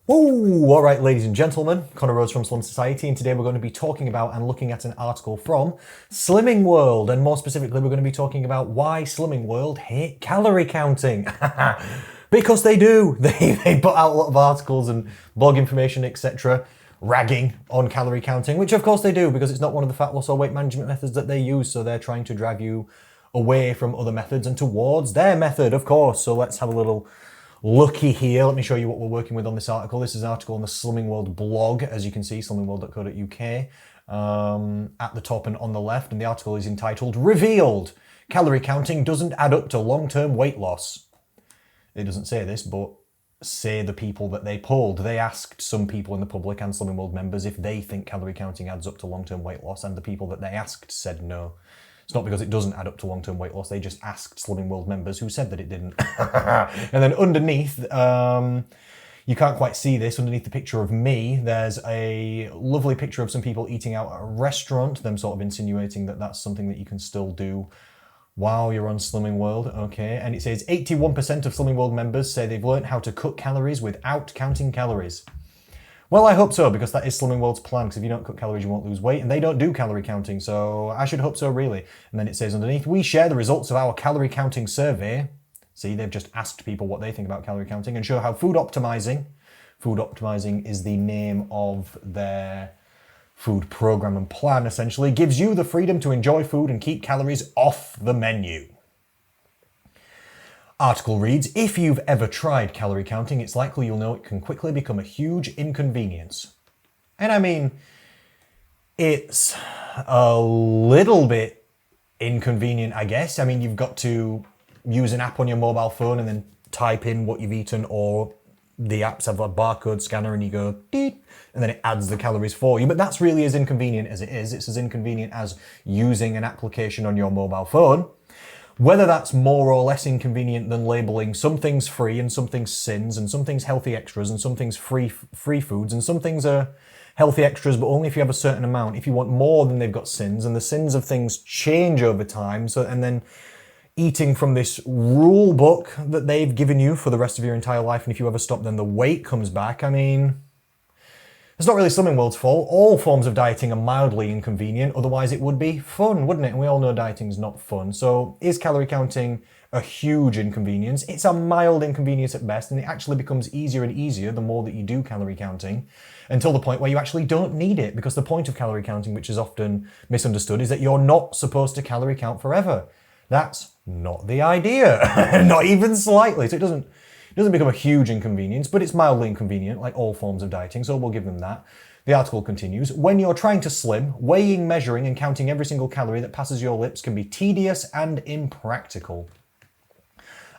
Whoa! All right, ladies and gentlemen, Connor Rose from Slum Society, and today we're going to be talking about and looking at an article from Slimming World, and more specifically, we're going to be talking about why Slimming World hate calorie counting. Because they do. They put out a lot of articles and blog information, etc., ragging on calorie counting, which of course they do, because it's not one of the fat loss or weight management methods that they use, so they're trying to drive you away from other methods and towards their method, of course. So let's have a little looky here. Let me show you what we're working with on this article. This is an article on the Slimming World blog, as you can see, slimmingworld.co.uk, at the top and on the left. And the article is entitled, Revealed! Calorie counting doesn't add up to long-term weight loss. It doesn't say this, but say the people that they polled. They asked some people in the public and Slimming World members if they think calorie counting adds up to long-term weight loss, and the people that they asked said no. It's not because it doesn't add up to long-term weight loss, they just asked Slimming World members who said that it didn't. And then underneath, you can't quite see this, underneath the picture of me, there's a lovely picture of some people eating out at a restaurant, them sort of insinuating that that's something that you can still do while you're on Slimming World. Okay, and it says 81% of Slimming World members say they've learned how to cut calories without counting calories. Well, I hope so, because that is Slimming World's plan, because if you don't cut calories, you won't lose weight, and they don't do calorie counting, so I should hope so, really. And then it says underneath, we share the results of our calorie counting survey. See, they've just asked people what they think about calorie counting, and show how food optimizing is the name of their food program and plan, essentially, gives you the freedom to enjoy food and keep calories off the menu. Article reads, if you've ever tried calorie counting, it's likely you'll know it can quickly become a huge inconvenience. And I mean, it's a little bit inconvenient, I guess. I mean, you've got to use an app on your mobile phone and then type in what you've eaten, or the apps have a barcode scanner and you go, deet, and then it adds the calories for you. But that's really as inconvenient as it is. It's as inconvenient as using an application on your mobile phone. Whether that's more or less inconvenient than labeling some things free and some things sins and some things healthy extras and some things free foods and some things are healthy extras but only if you have a certain amount. If you want more, then they've got sins, and the sins of things change over time. So, and then eating from this rule book that they've given you for the rest of your entire life, and if you ever stop, then the weight comes back. I mean, it's not really Slimming World's fault. All forms of dieting are mildly inconvenient, otherwise it would be fun, wouldn't it? And we all know dieting's not fun. So is calorie counting a huge inconvenience? It's a mild inconvenience at best, and it actually becomes easier and easier the more that you do calorie counting, until the point where you actually don't need it, because the point of calorie counting, which is often misunderstood, is that you're not supposed to calorie count forever. That's not the idea, not even slightly. So it doesn't become a huge inconvenience, but it's mildly inconvenient, like all forms of dieting, so we'll give them that. The article continues, when you're trying to slim, weighing, measuring, and counting every single calorie that passes your lips can be tedious and impractical.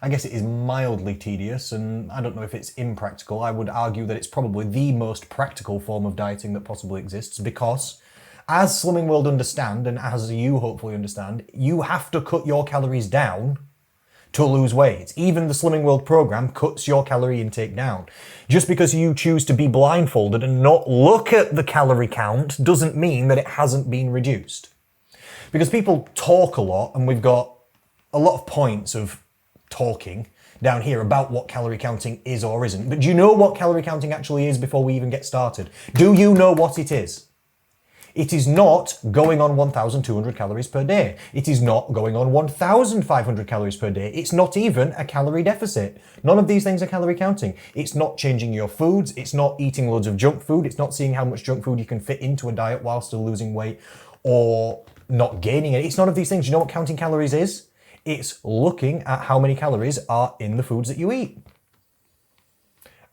I guess it is mildly tedious, and I don't know if it's impractical. I would argue that it's probably the most practical form of dieting that possibly exists, because as Slimming World understand, and as you hopefully understand, you have to cut your calories down to lose weight. Even the Slimming World program cuts your calorie intake down. Just because you choose to be blindfolded and not look at the calorie count doesn't mean that it hasn't been reduced. Because people talk a lot, and we've got a lot of points of talking down here about what calorie counting is or isn't. But do you know what calorie counting actually is before we even get started? Do you know what it is? It is not going on 1,200 calories per day. It is not going on 1,500 calories per day. It's not even a calorie deficit. None of these things are calorie counting. It's not changing your foods. It's not eating loads of junk food. It's not seeing how much junk food you can fit into a diet while still losing weight or not gaining it. It's none of these things. You know what counting calories is? It's looking at how many calories are in the foods that you eat.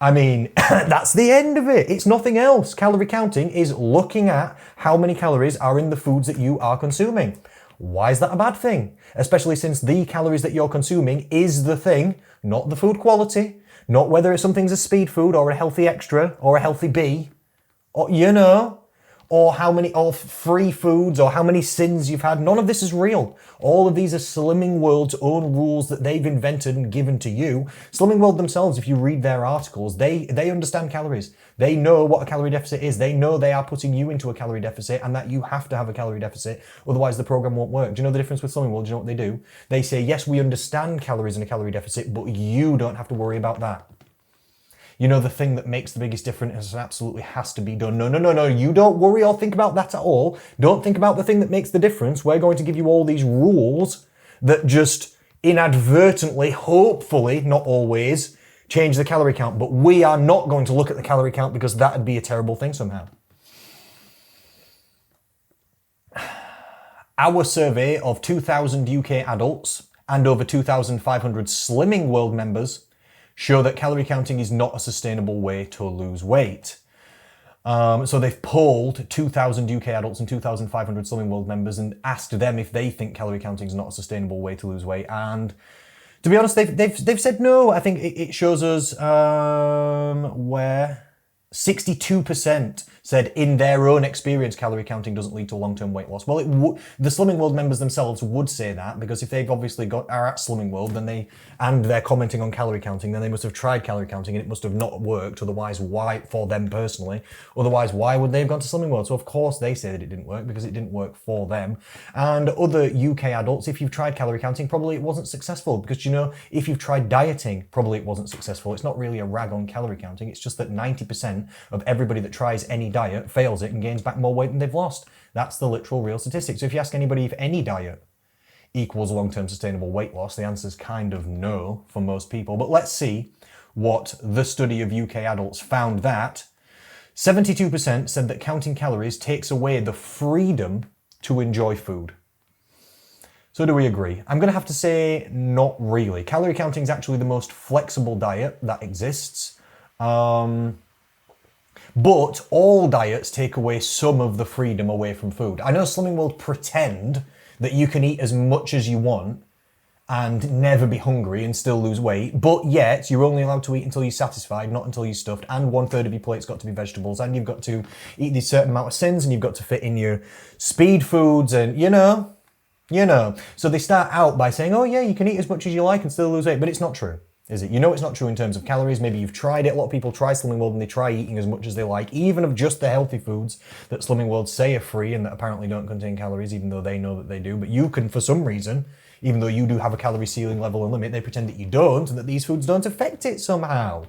I mean, that's the end of it. It's nothing else. Calorie counting is looking at how many calories are in the foods that you are consuming. Why is that a bad thing? Especially since the calories that you're consuming is the thing, not the food quality, not whether something's a speed food or a healthy extra or a healthy B, or, you know, or how many, or free foods, or how many sins you've had. None of this is real. All of these are Slimming World's own rules that they've invented and given to you. Slimming World themselves, if you read their articles, they understand calories. They know what a calorie deficit is. They know they are putting you into a calorie deficit and that you have to have a calorie deficit, otherwise the program won't work. Do you know the difference with Slimming World? Do you know what they do? They say, yes, we understand calories in a calorie deficit, but you don't have to worry about that. You know, the thing that makes the biggest difference and absolutely has to be done. No, no, no, no. You don't worry or think about that at all. Don't think about the thing that makes the difference. We're going to give you all these rules that just inadvertently, hopefully, not always, change the calorie count. But we are not going to look at the calorie count because that would be a terrible thing somehow. Our survey of 2,000 UK adults and over 2,500 Slimming World members show that calorie counting is not a sustainable way to lose weight. So they've polled 2,000 UK adults and 2,500 Slimming World members and asked them if they think calorie counting is not a sustainable way to lose weight. And to be honest, they've said no. I think it shows us where 62% said in their own experience calorie counting doesn't lead to long-term weight loss. Well, the Slimming World members themselves would say that, because if they've obviously are at Slimming World, then they're commenting on calorie counting, then they must have tried calorie counting and it must have not worked. Otherwise, why, for them personally, otherwise why would they have gone to Slimming World? So of course they say that it didn't work because it didn't work for them. And other UK adults, if you've tried calorie counting, probably it wasn't successful, because you know, if you've tried dieting, probably it wasn't successful. It's not really a rag on calorie counting. It's just that 90% of everybody that tries any diet fails it and gains back more weight than they've lost. That's the literal real statistic. So if you ask anybody if any diet equals long-term sustainable weight loss, the answer is kind of no for most people. But let's see what the study of UK adults found. That 72% said that counting calories takes away the freedom to enjoy food. So do we agree? I'm going to have to say not really. Calorie counting is actually the most flexible diet that exists. But all diets take away some of the freedom away from food. I know Slimming World pretend that you can eat as much as you want and never be hungry and still lose weight, but yet you're only allowed to eat until you're satisfied, not until you're stuffed, and 1/3 of your plate's got to be vegetables, and you've got to eat these certain amount of sins, and you've got to fit in your speed foods, and you know. So they start out by saying, oh yeah, you can eat as much as you like and still lose weight, but it's not true. Is it? You know it's not true in terms of calories. Maybe you've tried it. A lot of people try Slimming World and they try eating as much as they like, even of just the healthy foods that Slimming World say are free and that apparently don't contain calories, even though they know that they do. But you can, for some reason, even though you do have a calorie ceiling level and limit, they pretend that you don't and that these foods don't affect it somehow.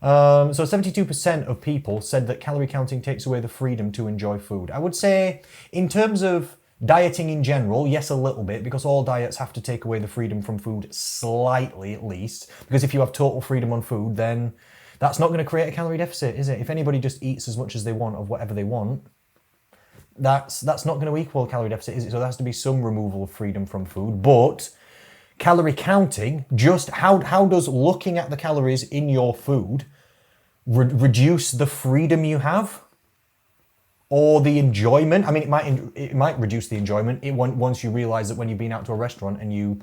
So 72% of people said that calorie counting takes away the freedom to enjoy food. I would say, in terms of dieting in general, yes, a little bit, because all diets have to take away the freedom from food slightly at least. Because if you have total freedom on food, then that's not going to create a calorie deficit, is it? If anybody just eats as much as they want of whatever they want, that's not going to equal a calorie deficit, is it? So there has to be some removal of freedom from food. But calorie counting, just how does looking at the calories in your food reduce the freedom you have? Or the enjoyment? I mean, it might reduce the enjoyment once you realise that when you've been out to a restaurant and you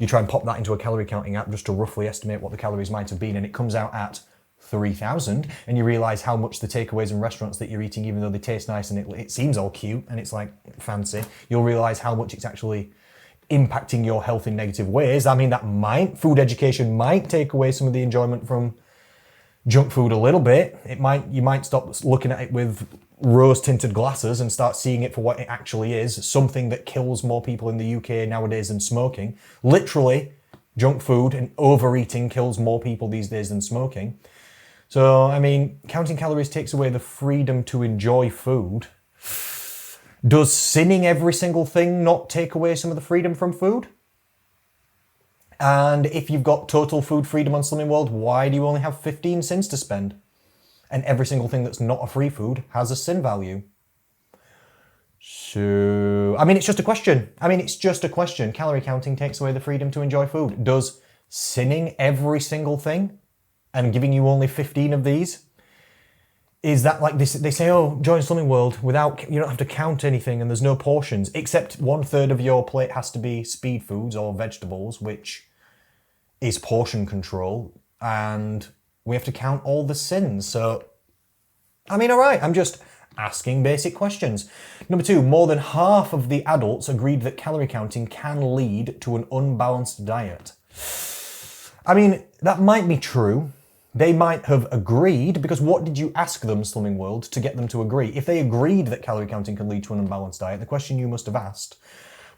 try and pop that into a calorie counting app just to roughly estimate what the calories might have been, and it comes out at 3,000, and you realise how much the takeaways in restaurants that you're eating, even though they taste nice and it seems all cute and it's like fancy, you'll realise how much it's actually impacting your health in negative ways. I mean, food education might take away some of the enjoyment from junk food a little bit. You might stop looking at it with rose-tinted glasses and start seeing it for what it actually is, something that kills more people in the UK nowadays than smoking. Literally, junk food and overeating kills more people these days than smoking. So, I mean, counting calories takes away the freedom to enjoy food. Does sinning every single thing not take away some of the freedom from food? And if you've got total food freedom on Slimming World, why do you only have 15 sins to spend? And every single thing that's not a free food has a sin value. So, I mean, it's just a question. Calorie counting takes away the freedom to enjoy food. Does sinning every single thing and giving you only 15 of these, is that like this? They say, oh, join Slimming World you don't have to count anything and there's no portions, except 1/3 of your plate has to be speed foods or vegetables, which is portion control, and we have to count all the sins. So, I mean, all right, I'm just asking basic questions. Number 2, more than half of the adults agreed that calorie counting can lead to an unbalanced diet. I mean, that might be true. They might have agreed, because what did you ask them, Slimming World, to get them to agree? If they agreed that calorie counting can lead to an unbalanced diet, the question you must have asked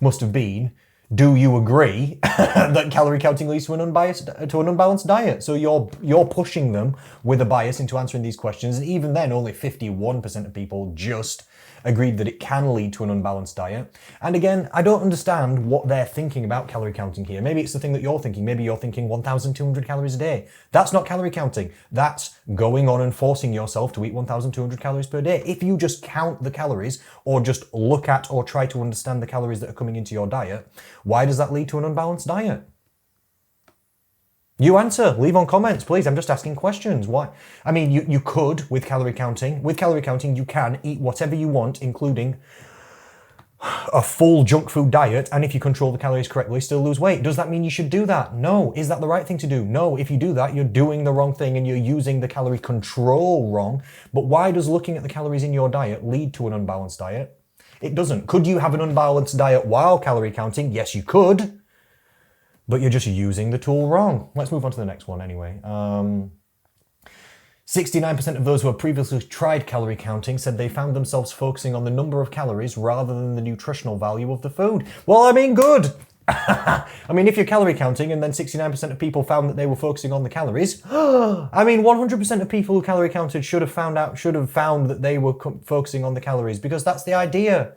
must have been, Do you agree that calorie counting leads to an unbalanced diet? So you're pushing them with a bias into answering these questions, and even then, only 51% of people just agreed that it can lead to an unbalanced diet. And again, I don't understand what they're thinking about calorie counting here. Maybe it's the thing that you're thinking. Maybe you're thinking 1,200 calories a day. That's not calorie counting. That's going on and forcing yourself to eat 1,200 calories per day. If you just count the calories or just look at or try to understand the calories that are coming into your diet, why does that lead to an unbalanced diet? You answer, leave on comments, please. I'm just asking questions. Why? I mean, you could with calorie counting. With calorie counting, you can eat whatever you want, including a full junk food diet, and if you control the calories correctly, still lose weight. Does that mean you should do that? No. Is that the right thing to do? No. If you do that, you're doing the wrong thing and you're using the calorie control wrong. But why does looking at the calories in your diet lead to an unbalanced diet? It doesn't. Could you have an unbalanced diet while calorie counting? Yes, you could. But you're just using the tool wrong. Let's move on to the next one anyway. 69% of those who have previously tried calorie counting said they found themselves focusing on the number of calories rather than the nutritional value of the food. Well, I mean, good. I mean, if you're calorie counting and then 69% of people found that they were focusing on the calories, I mean, 100% of people who calorie counted should have found that they were focusing on the calories, because that's the idea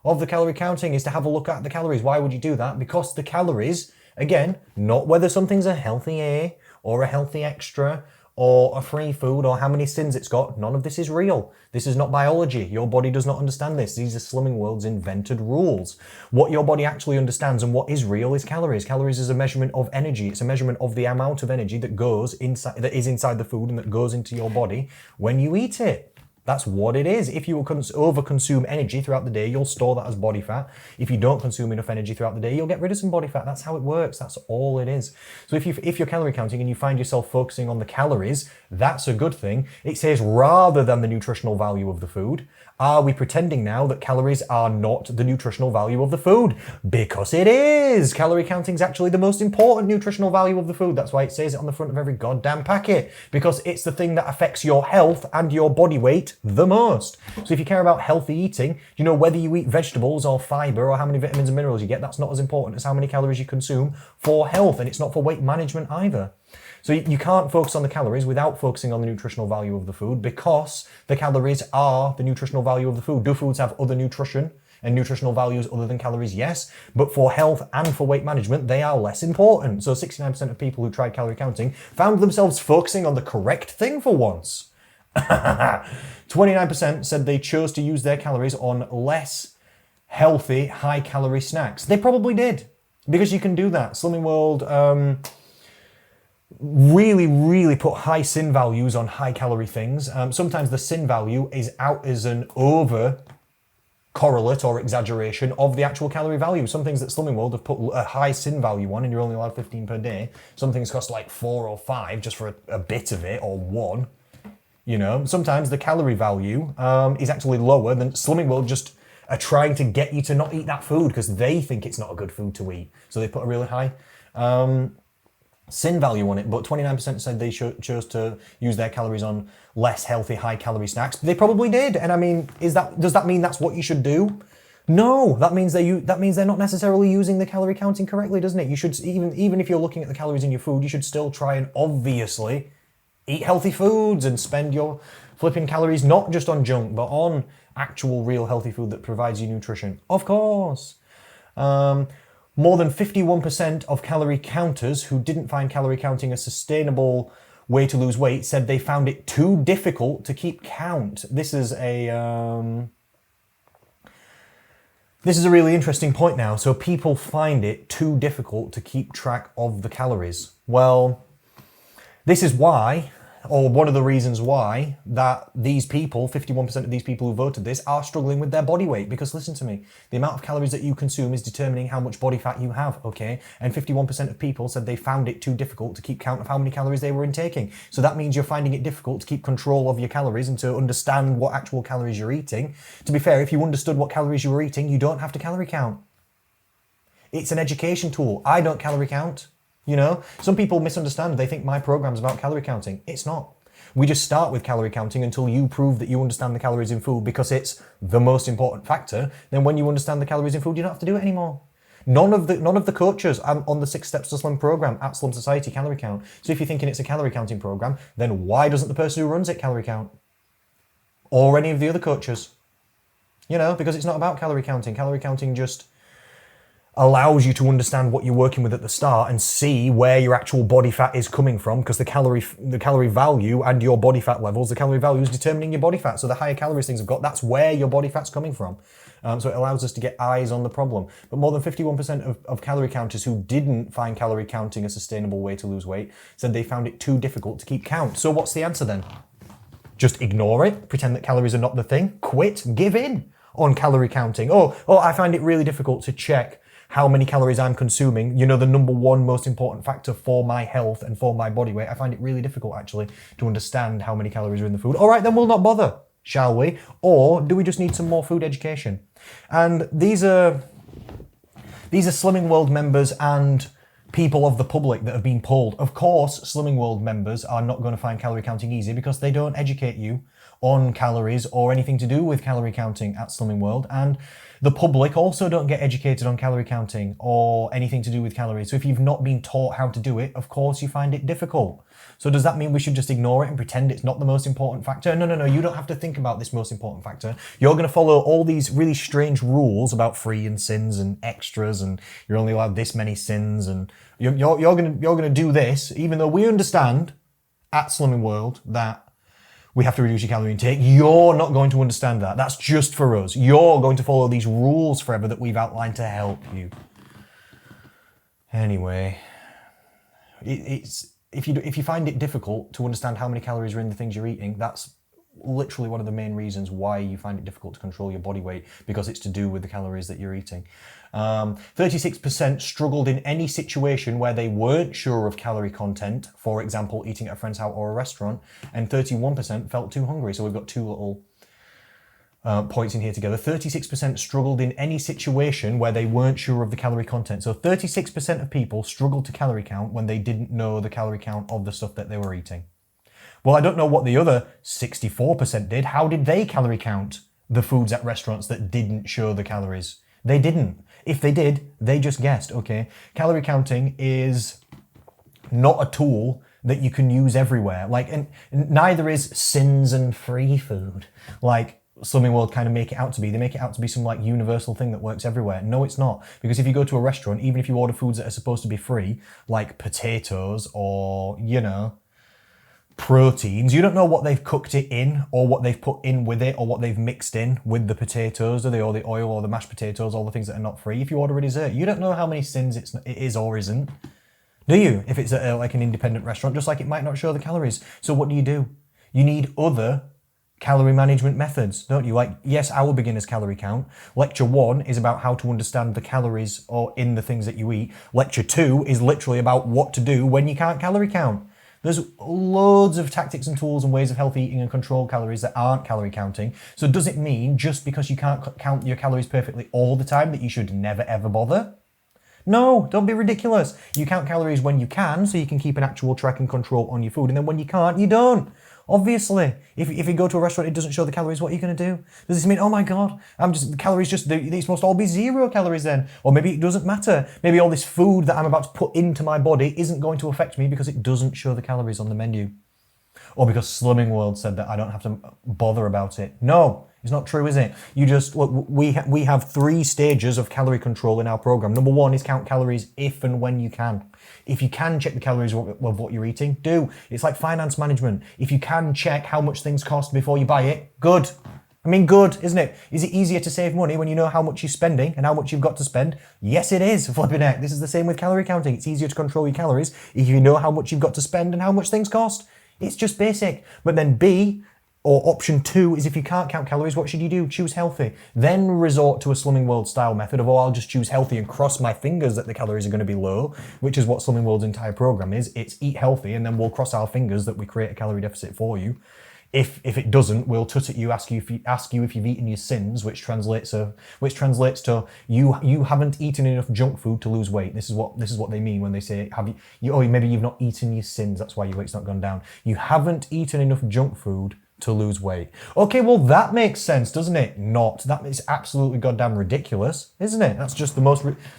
of the calorie counting, is to have a look at the calories. Why would you do that? Because the calories, again, not whether something's a healthy A or a healthy extra or a free food or how many sins it's got. None of this is real. This is not biology. Your body does not understand this. These are Slimming World's invented rules. What your body actually understands and what is real is calories. Calories is a measurement of energy. It's a measurement of the amount of energy that goes inside, that is inside the food and that goes into your body when you eat it. That's what it is. If you over-consume energy throughout the day, you'll store that as body fat. If you don't consume enough energy throughout the day, you'll get rid of some body fat. That's how it works. That's all it is. So if you're calorie counting and you find yourself focusing on the calories, that's a good thing. It says rather than the nutritional value of the food. Are we pretending now that calories are not the nutritional value of the food? Because it is. Calorie counting is actually the most important nutritional value of the food. That's why it says it on the front of every goddamn packet. Because it's the thing that affects your health and your body weight the most. So if you care about healthy eating, you know, whether you eat vegetables or fiber or how many vitamins and minerals you get, that's not as important as how many calories you consume for health. And it's not for weight management either. So you can't focus on the calories without focusing on the nutritional value of the food, because the calories are the nutritional value of the food. Do foods have other nutrition and nutritional values other than calories? Yes. But for health and for weight management, they are less important. So 69% of people who tried calorie counting found themselves focusing on the correct thing for once. 29% said they chose to use their calories on less healthy, high-calorie snacks. They probably did, because you can do that. Slimming World really put high sin values on high-calorie things. Sometimes the sin value is out as an over correlate or exaggeration of the actual calorie value. Some things that Slimming World have put a high sin value on, and you're only allowed 15 per day. Some things cost like 4 or 5 just for a bit of it, or 1. You know, sometimes the calorie value is actually lower than Slimming World just are trying to get you to not eat that food because they think it's not a good food to eat. So they put a really high sin value on it, but 29% said they chose to use their calories on less healthy, high-calorie snacks. They probably did, and I mean, does that mean that's what you should do? No, that means they're not necessarily using the calorie counting correctly, doesn't it? You should, even if you're looking at the calories in your food, you should still try and obviously eat healthy foods and spend your flipping calories not just on junk, but on actual, real healthy food that provides you nutrition. Of course. More than 51% of calorie counters who didn't find calorie counting a sustainable way to lose weight said they found it too difficult to keep count. This is a really interesting point now. So people find it too difficult to keep track of the calories. Well, this is why, or one of the reasons why, that these people, 51% of these people who voted this, are struggling with their body weight. Because listen to me, the amount of calories that you consume is determining how much body fat you have, okay? And 51% of people said they found it too difficult to keep count of how many calories they were intaking. So that means you're finding it difficult to keep control of your calories and to understand what actual calories you're eating. To be fair, if you understood what calories you were eating, you don't have to calorie count. It's an education tool. I don't calorie count. You know, some people misunderstand. They think my program's about calorie counting. It's not. We just start with calorie counting until you prove that you understand the calories in food, because it's the most important factor. Then when you understand the calories in food, you don't have to do it anymore. None of the coaches on the 6 Steps to Slim program at Slim Society calorie count. So if you're thinking it's a calorie counting program, then why doesn't the person who runs it calorie count? Or any of the other coaches? You know, because it's not about calorie counting. Calorie counting just allows you to understand what you're working with at the start and see where your actual body fat is coming from, because the calorie value and your body fat levels, the calorie value is determining your body fat. So the higher calories things have got, that's where your body fat's coming from. So it allows us to get eyes on the problem. But more than 51% of calorie counters who didn't find calorie counting a sustainable way to lose weight said they found it too difficult to keep count. So what's the answer then? Just ignore it, pretend that calories are not the thing, quit, give in on calorie counting. Oh, I find it really difficult to check how many calories I'm consuming, you know, the number one most important factor for my health and for my body weight. I find it really difficult actually to understand how many calories are in the food. All right, then we'll not bother, shall we? Or do we just need some more food education? And these are Slimming World members and people of the public that have been polled. Of course, Slimming World members are not going to find calorie counting easy because they don't educate you on calories or anything to do with calorie counting at Slimming World. And the public also don't get educated on calorie counting or anything to do with calories. So if you've not been taught how to do it, of course you find it difficult. So does that mean we should just ignore it and pretend it's not the most important factor? No, you don't have to think about this most important factor. You're going to follow all these really strange rules about free and sins and extras, and you're only allowed this many sins, and you're going to do this, even though we understand at Slimming World that we have to reduce your calorie intake. You're not going to understand that. That's just for us. You're going to follow these rules forever that we've outlined to help you. Anyway, if you find it difficult to understand how many calories are in the things you're eating, that's literally one of the main reasons why you find it difficult to control your body weight, because it's to do with the calories that you're eating. 36% struggled in any situation where they weren't sure of calorie content, for example, eating at a friend's house or a restaurant, and 31% felt too hungry. So we've got two little points in here together. 36% struggled in any situation where they weren't sure of the calorie content. So 36% of people struggled to calorie count when they didn't know the calorie count of the stuff that they were eating. Well, I don't know what the other 64% did. How did they calorie count the foods at restaurants that didn't show the calories? They didn't. If they did, they just guessed, okay? Calorie counting is not a tool that you can use everywhere. And neither is sins and free food. Like Slimming World kind of make it out to be. They make it out to be some universal thing that works everywhere. No, it's not. Because if you go to a restaurant, even if you order foods that are supposed to be free, like potatoes or, proteins, you don't know what they've cooked it in or what they've put in with it or what they've mixed in with the potatoes, do they, or the oil or the mashed potatoes, all the things that are not free. If you order a dessert, you don't know how many sins it is or isn't, do you? If it's at an independent restaurant, just like it might not show the calories. So what do? You need other calorie management methods, don't you? Yes, our beginner's calorie count. Lecture 1 is about how to understand the calories or in the things that you eat. Lecture 2 is literally about what to do when you can't calorie count. There's loads of tactics and tools and ways of healthy eating and control calories that aren't calorie counting. So does it mean just because you can't count your calories perfectly all the time that you should never ever bother? No, don't be ridiculous. You count calories when you can, so you can keep an actual track and control on your food. And then when you can't, you don't. Obviously, if you go to a restaurant, it doesn't show the calories, what are you going to do? Does this mean, oh my God, the calories these must all be 0 calories then? Or maybe it doesn't matter. Maybe all this food that I'm about to put into my body isn't going to affect me because it doesn't show the calories on the menu. Or because Slimming World said that I don't have to bother about it. No, it's not true, is it? You just, look, we have 3 stages of calorie control in our program. Number 1 is count calories if and when you can. If you can check the calories of what you're eating, do. It's like finance management. If you can check how much things cost before you buy it, good. I mean, good, isn't it? Is it easier to save money when you know how much you're spending and how much you've got to spend? Yes, it is, flipping heck. This is the same with calorie counting. It's easier to control your calories if you know how much you've got to spend and how much things cost. It's just basic. But then B, or option 2, is if you can't count calories, what should you do? Choose healthy. Then resort to a Slimming World style method of, I'll just choose healthy and cross my fingers that the calories are going to be low, which is what Slimming World's entire program is. It's eat healthy, and then we'll cross our fingers that we create a calorie deficit for you. If it doesn't, we'll tut at you, ask you if you've eaten your sins, which translates to you haven't eaten enough junk food to lose weight. This is what they mean when they say maybe you've not eaten your sins, that's why your weight's not gone down. You haven't eaten enough junk food to lose weight. Okay, well that makes sense, doesn't it? Not. That is absolutely goddamn ridiculous, isn't it? That's just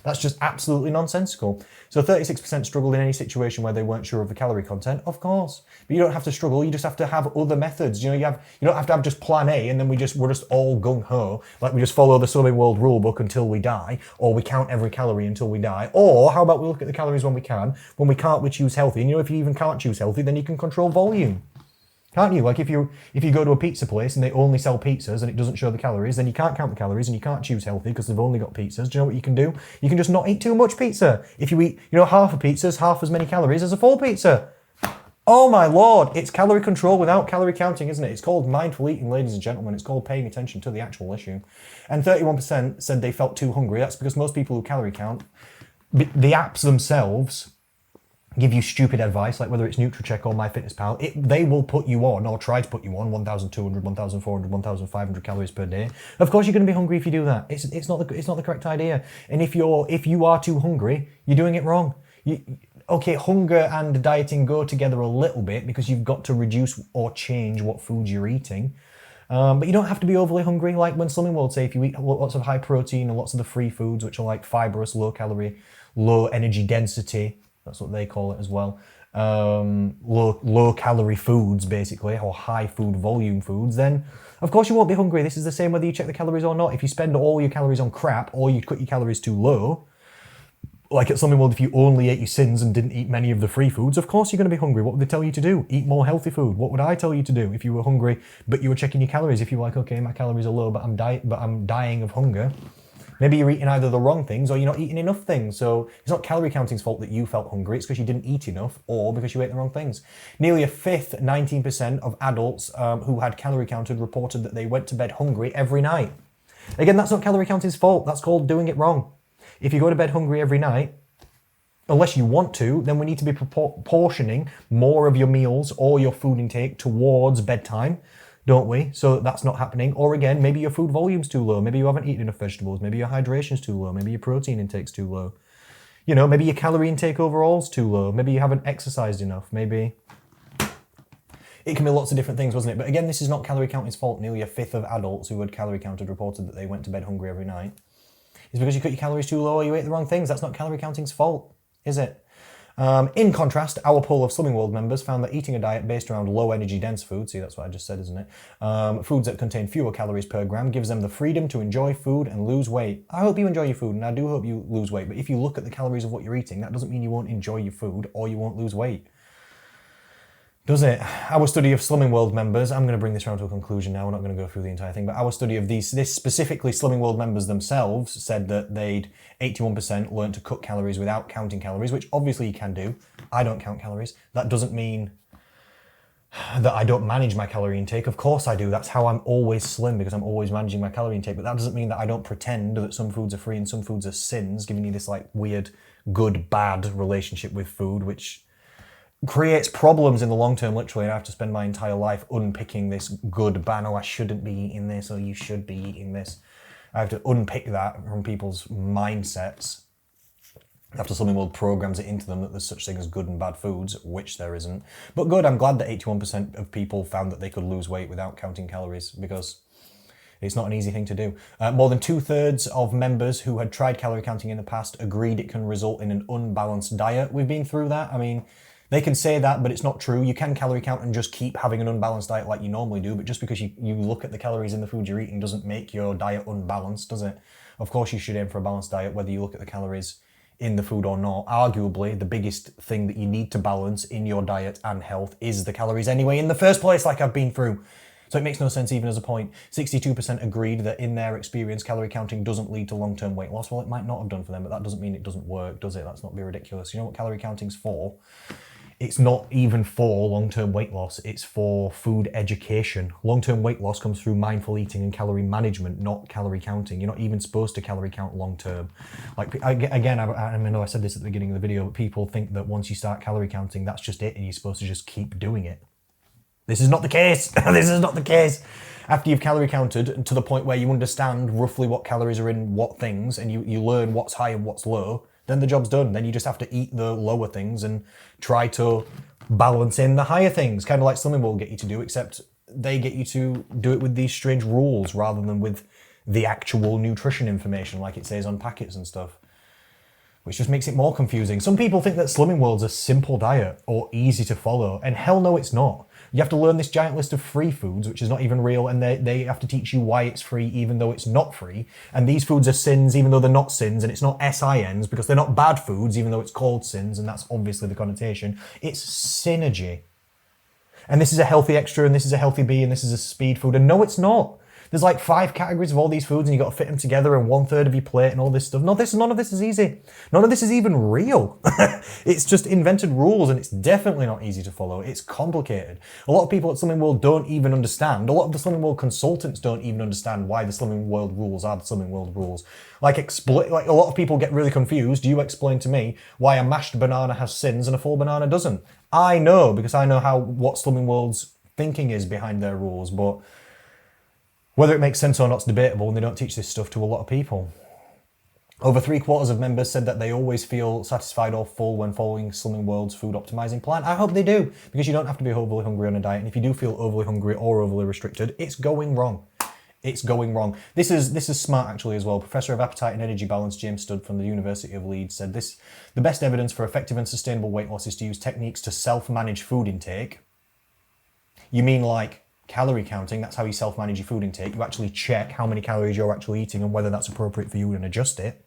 that's just absolutely nonsensical. So 36% struggled in any situation where they weren't sure of the calorie content, of course. But you don't have to struggle, you just have to have other methods. You don't have to have just plan A and then we're just all gung-ho, like we just follow the Slimming World rulebook until we die, or we count every calorie until we die. Or how about we look at the calories when we can, when we can't, we choose healthy. And if you even can't choose healthy, then you can control volume. Can't you? Like if you go to a pizza place and they only sell pizzas and it doesn't show the calories, then you can't count the calories and you can't choose healthy because they've only got pizzas. Do you know what you can do? You can just not eat too much pizza. If you eat, half a pizza is half as many calories as a full pizza. Oh my lord, it's calorie control without calorie counting, isn't it? It's called mindful eating, ladies and gentlemen. It's called paying attention to the actual issue. And 31% said they felt too hungry. That's because most people who calorie count, the apps themselves give you stupid advice, like whether it's NutriCheck or MyFitnessPal, they will put you on, or try to put you on, 1,200, 1,400, 1,500 calories per day. Of course you're going to be hungry if you do that. It's not the correct idea. And if you are too hungry, you're doing it wrong. Okay, hunger and dieting go together a little bit because you've got to reduce or change what foods you're eating. But you don't have to be overly hungry. Like when Slimming World say if you eat lots of high protein and lots of the free foods, which are like fibrous, low calorie, low energy density, that's what they call it as well. Low calorie foods, basically, or high food volume foods, then of course you won't be hungry. This is the same whether you check the calories or not. If you spend all your calories on crap or you cut your calories too low, like at Slimming World, if you only ate your sins and didn't eat many of the free foods, of course you're going to be hungry. What would they tell you to do? Eat more healthy food. What would I tell you to do if you were hungry but you were checking your calories? If you were like, okay, my calories are low, but I'm dying of hunger. Maybe you're eating either the wrong things or you're not eating enough things. So it's not calorie counting's fault that you felt hungry. It's because you didn't eat enough or because you ate the wrong things. Nearly a fifth, 19% of adults who had calorie counted reported that they went to bed hungry every night. Again, that's not calorie counting's fault. That's called doing it wrong. If you go to bed hungry every night, unless you want to, then we need to be proportioning more of your meals or your food intake towards bedtime, don't we? So that's not happening. Or again, maybe your food volume's too low. Maybe you haven't eaten enough vegetables. Maybe your hydration's too low. Maybe your protein intake's too low. Maybe your calorie intake overall's too low. Maybe you haven't exercised enough. Maybe it can be lots of different things, wasn't it? But again, this is not calorie counting's fault. Nearly a fifth of adults who had calorie counted reported that they went to bed hungry every night. It's because you cut your calories too low or you ate the wrong things. That's not calorie counting's fault, is it? In contrast, our poll of Slimming World members found that eating a diet based around low energy dense foods, see that's what I just said, isn't it? Foods that contain fewer calories per gram gives them the freedom to enjoy food and lose weight. I hope you enjoy your food and I do hope you lose weight, but if you look at the calories of what you're eating, that doesn't mean you won't enjoy your food or you won't lose weight. Does it? Our study of Slimming World members, I'm going to bring this round to a conclusion now, we're not going to go through the entire thing, but our study of this specifically Slimming World members themselves said that 81% learned to cut calories without counting calories, which obviously you can do. I don't count calories. That doesn't mean that I don't manage my calorie intake. Of course I do. That's how I'm always slim, because I'm always managing my calorie intake, but that doesn't mean that I don't pretend that some foods are free and some foods are sins, giving you this like weird good-bad relationship with food, which creates problems in the long term, literally, and I have to spend my entire life unpicking this good, bad, oh, I shouldn't be eating this, or you should be eating this. I have to unpick that from people's mindsets. After Slimming World programs it into them that there's such thing as good and bad foods, which there isn't. But good, I'm glad that 81% of people found that they could lose weight without counting calories, because it's not an easy thing to do. More than 2/3 of members who had tried calorie counting in the past agreed it can result in an unbalanced diet. We've been through that. I mean, they can say that, but it's not true. You can calorie count and just keep having an unbalanced diet like you normally do, but just because you look at the calories in the food you're eating doesn't make your diet unbalanced, does it? Of course you should aim for a balanced diet, whether you look at the calories in the food or not. Arguably, the biggest thing that you need to balance in your diet and health is the calories anyway in the first place, like I've been through. So it makes no sense even as a point. 62% agreed that in their experience, calorie counting doesn't lead to long-term weight loss. Well, it might not have done for them, but that doesn't mean it doesn't work, does it? Let's not be ridiculous. You know what calorie counting's for? It's not even for long-term weight loss, it's for food education. Long-term weight loss comes through mindful eating and calorie management, not calorie counting. You're not even supposed to calorie count long-term. Like, again, I know I said this at the beginning of the video, but people think that once you start calorie counting, that's just it, and you're supposed to just keep doing it. This is not the case. This is not the case. After you've calorie counted to the point where you understand roughly what calories are in what things, and you learn what's high and what's low, then the job's done. Then you just have to eat the lower things and try to balance in the higher things, kind of like Slimming will get you to do, except they get you to do it with these strange rules rather than with the actual nutrition information like it says on packets and stuff, which just makes it more confusing. Some people think that Slimming World's a simple diet or easy to follow, and hell no, it's not. You have to learn this giant list of free foods, which is not even real, and they have to teach you why it's free even though it's not free. And these foods are sins even though they're not sins, and it's not SINs because they're not bad foods even though it's called sins, and that's obviously the connotation. It's synergy. And this is a healthy extra, and this is a healthy B, and this is a speed food. And no, it's not. There's like 5 categories of all these foods, and you've got to fit them together in 1/3 of your plate and all this stuff. None of this is easy. None of this is even real. It's just invented rules, and it's definitely not easy to follow. It's complicated. A lot of people at Slimming World don't even understand. A lot of the Slimming World consultants don't even understand why the Slimming World rules are the Slimming World rules. Like a lot of people get really confused. You explain to me why a mashed banana has sins and a full banana doesn't. I know, because I know what Slimming World's thinking is behind their rules, but whether it makes sense or not is debatable, and they don't teach this stuff to a lot of people. Over 3/4 of members said that they always feel satisfied or full when following Slimming World's food optimizing plan. I hope they do, because you don't have to be overly hungry on a diet, and if you do feel overly hungry or overly restricted, it's going wrong. It's going wrong. This is smart actually as well. Professor of Appetite and Energy Balance James Studd from the University of Leeds said this: the best evidence for effective and sustainable weight loss is to use techniques to self-manage food intake. You mean like calorie counting? That's how you self-manage your food intake. You actually check how many calories you're actually eating and whether that's appropriate for you and adjust it.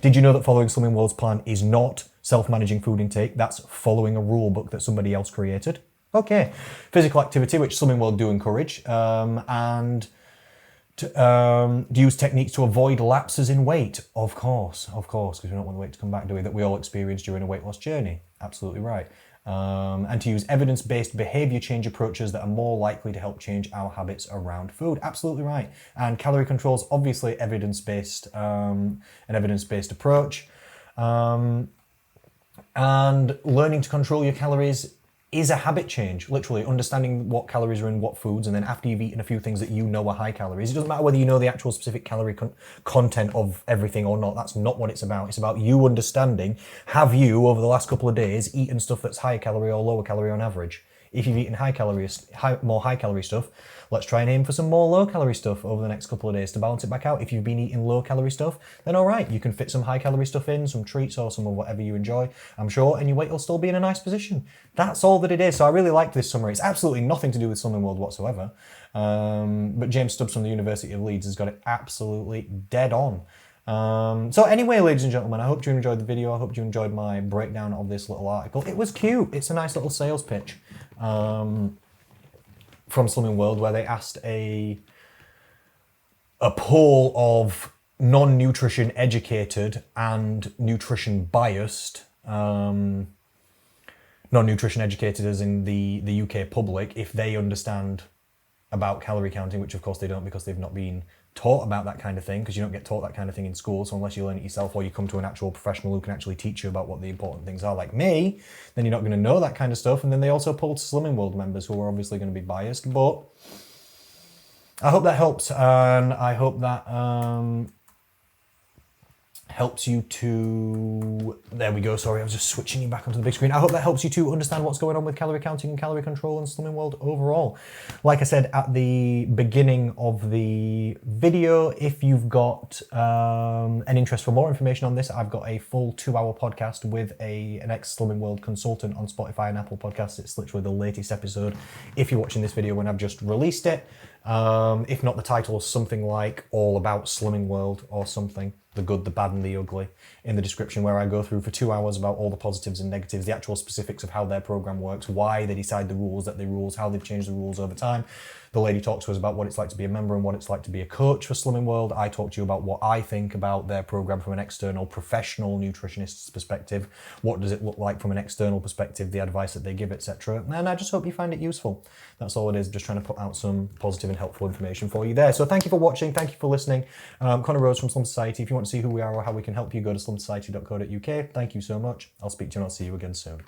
Did you know that following Slimming World's plan is not self-managing food intake? That's following a rule book that somebody else created. Okay. Physical activity, which Slimming World do encourage, and to use techniques to avoid lapses in weight. Of course, because we don't want the weight to come back, do we? That we all experience during a weight loss journey. Absolutely right. And to use evidence-based behavior change approaches that are more likely to help change our habits around food. Absolutely right. And calorie control is obviously evidence-based, an evidence-based approach. And learning to control your calories is a habit change, literally understanding what calories are in what foods, and then after you've eaten a few things that you know are high calories, it doesn't matter whether you know the actual specific calorie content of everything or not. That's not what it's about. It's about you understanding, have you over the last couple of days eaten stuff that's higher calorie or lower calorie on average? If you've eaten more high calorie stuff, let's try and aim for some more low calorie stuff over the next couple of days to balance it back out. If you've been eating low calorie stuff, then all right, you can fit some high calorie stuff in, some treats or some of whatever you enjoy, I'm sure, and your weight will still be in a nice position. That's all that it is. So I really liked this summary. It's absolutely nothing to do with Slimming World whatsoever. But James Stubbs from the University of Leeds has got it absolutely dead on. So anyway, ladies and gentlemen, I hope you enjoyed the video. I hope you enjoyed my breakdown of this little article. It was cute. It's a nice little sales pitch from Slimming World, where they asked a pool of non-nutrition educated and nutrition biased, non-nutrition educated as in the UK public, if they understand about calorie counting, which of course they don't, because they've not been taught about that kind of thing, because you don't get taught that kind of thing in school. So unless you learn it yourself, or you come to an actual professional who can actually teach you about what the important things are, like me, then you're not going to know that kind of stuff. And then they also pulled Slimming World members who are obviously going to be biased, but I hope that helps, and I hope that helps you to, there we go, sorry, I was just switching you back onto the big screen. I hope that helps you to understand what's going on with calorie counting and calorie control and Slimming World overall. Like I said at the beginning of the video, if you've got an interest for more information on this, I've got a full 2-hour podcast with an ex-Slimming World consultant on Spotify and Apple Podcasts. It's literally the latest episode if you're watching this video when I've just released it. If not, the title is something like All About Slimming World or something. The good, the bad, and the ugly in the description, where I go through for 2 hours about all the positives and negatives, the actual specifics of how their program works, why they decide the rules that they rules, how they've changed the rules over time. The lady talks to us about what it's like to be a member and what it's like to be a coach for Slimming World. I talk to you about what I think about their program from an external professional nutritionist's perspective. What does it look like from an external perspective, the advice that they give, etc. And I just hope you find it useful. That's all it is, just trying to put out some positive and helpful information for you there. So thank you for watching, thank you for listening. Connor Rose from Slum Society. If you want to see who we are or how we can help you, go to slumsociety.co.uk. Thank you so much. I'll speak to you and I'll see you again soon.